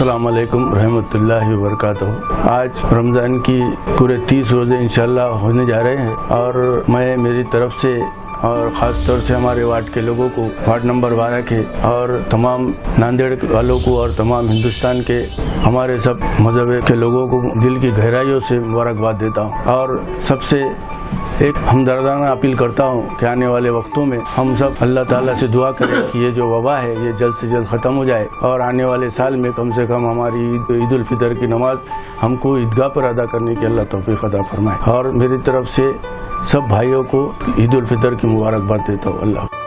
السلام علیکم رحمۃ اللہ وبرکاتہ۔ آج رمضان کی پورے 30 روزے انشاءاللہ ہونے جا رہے ہیں، اور میں میری طرف سے اور خاص طور سے ہمارے وارڈ کے لوگوں کو، وارڈ نمبر 12 کے اور تمام ناندیڑ والوں کو اور تمام ہندوستان کے ہمارے سب مذہب کے لوگوں کو دل کی گہرائیوں سے مبارکباد دیتا ہوں، اور سب سے ایک ہمدردانہ اپیل کرتا ہوں کہ آنے والے وقتوں میں ہم سب اللہ تعالیٰ سے دعا کریں کہ یہ جو وبا ہے یہ جلد سے جلد ختم ہو جائے، اور آنے والے سال میں کم سے کم ہماری عید الفطر کی نماز ہم کو عیدگاہ پر ادا کرنے کی اللہ توفیق عطا فرمائے۔ اور میری طرف سے سب بھائیوں کو عید الفطر کی مبارکباد دیتا ہوں۔ اللہ